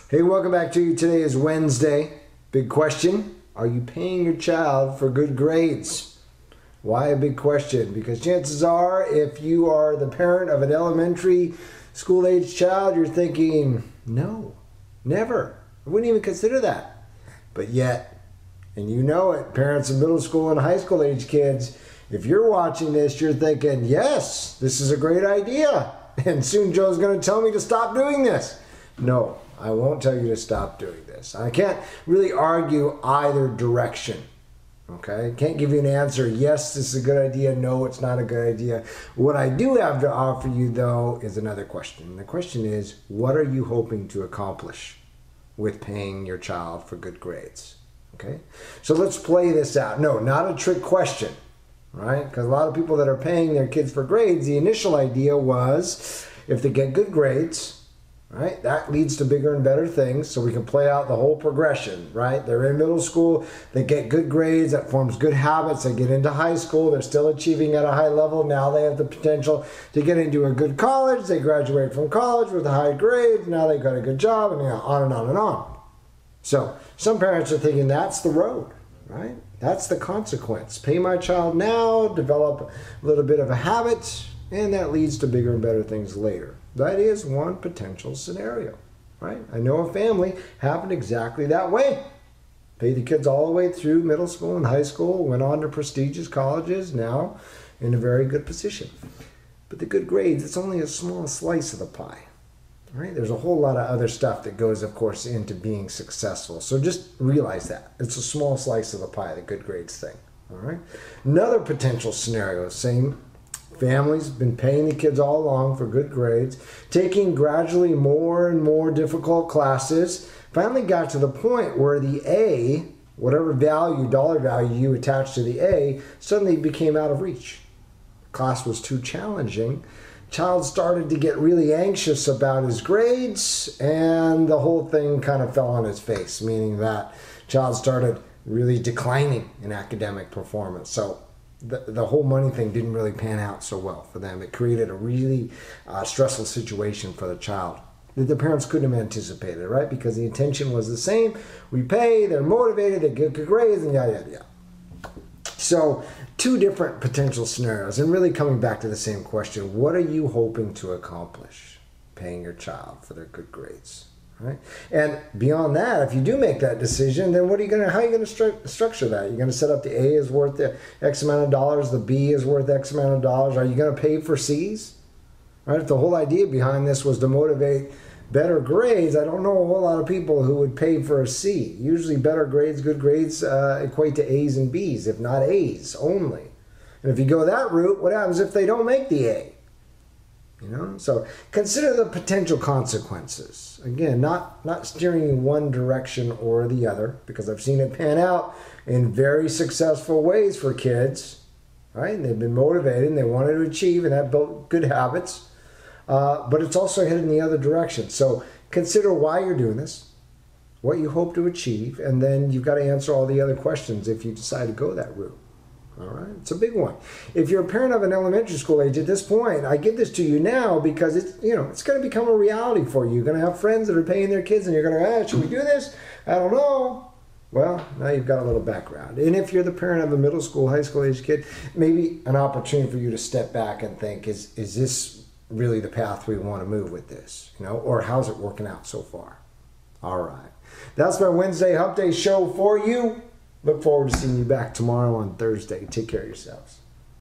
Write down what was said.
Hey, welcome back to you. Today is Wednesday. Big question. Are you paying your child for good grades? Why a big question? Because chances are, if you are the parent of an elementary school age child, you're thinking, no, never. I wouldn't even consider that. But yet, and you know it, parents of middle school and high school age kids, if you're watching this, you're thinking, yes, this is a great idea. And soon Joe's going to tell me to stop doing this. No, I won't tell you to stop doing this. I can't really argue either direction. Okay? I can't give you an answer, yes, this is a good idea, no, it's not a good idea. What I do have to offer you, though, is another question. The question is, what are you hoping to accomplish with paying your child for good grades? Okay? So let's play this out. No, not a trick question, right? Because a lot of people that are paying their kids for grades, the initial idea was if they get good grades, right, that leads to bigger and better things, so we can play out the whole progression, right? They're in middle school, they get good grades, that forms good habits, they get into high school, they're still achieving at a high level, now they have the potential to get into a good college, they graduate from college with a high grade, now they've got a good job, and on and on and on. So some parents are thinking that's the road, right? That's the consequence. Pay my child now, develop a little bit of a habit, and that leads to bigger and better things later. That is one potential scenario, right? I know a family happened exactly that way. Paid the kids all the way through middle school and high school, went on to prestigious colleges, now in a very good position. But the good grades, it's only a small slice of the pie, right? There's a whole lot of other stuff that goes, of course, into being successful. So just realize that. It's a small slice of the pie, the good grades thing, all right? Another potential scenario, same families been paying the kids all along for good grades, taking gradually more and more difficult classes, finally got to the point where the A, whatever value, dollar value you attach to the A, suddenly became out of reach. Class was too challenging. Child started to get really anxious about his grades, and the whole thing kind of fell on his face, meaning that child started really declining in academic performance. So the whole money thing didn't really pan out so well for them. It created a really stressful situation for the child that the parents couldn't have anticipated, right? Because the intention was the same. We pay, they're motivated, they get good grades, and yada, yada, yada. So two different potential scenarios, and really coming back to the same question. What are you hoping to accomplish paying your child for their good grades? Right? And beyond that, if you do make that decision, then how are you going to structure that? You're going to set up the A is worth X amount of dollars, the B is worth X amount of dollars. Are you going to pay for C's? Right? If the whole idea behind this was to motivate better grades, I don't know a whole lot of people who would pay for a C. Usually better grades, good grades equate to A's and B's, if not A's only. And if you go that route, what happens if they don't make the A? You know, so consider the potential consequences. Again, not steering in one direction or the other, because I've seen it pan out in very successful ways for kids, right? And they've been motivated and they wanted to achieve and have built good habits, but it's also headed in the other direction. So consider why you're doing this, what you hope to achieve, and then you've got to answer all the other questions if you decide to go that route. All right, it's a big one. If you're a parent of an elementary school age at this point, I give this to you now because it's going to become a reality for you. You're going to have friends that are paying their kids, and you're going to, should we do this? I don't know. Well, now you've got a little background. And if you're the parent of a middle school, high school age kid, maybe an opportunity for you to step back and think, is this really the path we want to move with this? Or how's it working out so far? All right, that's my Wednesday Hump Day show for you. Look forward to seeing you back tomorrow on Thursday. Take care of yourselves.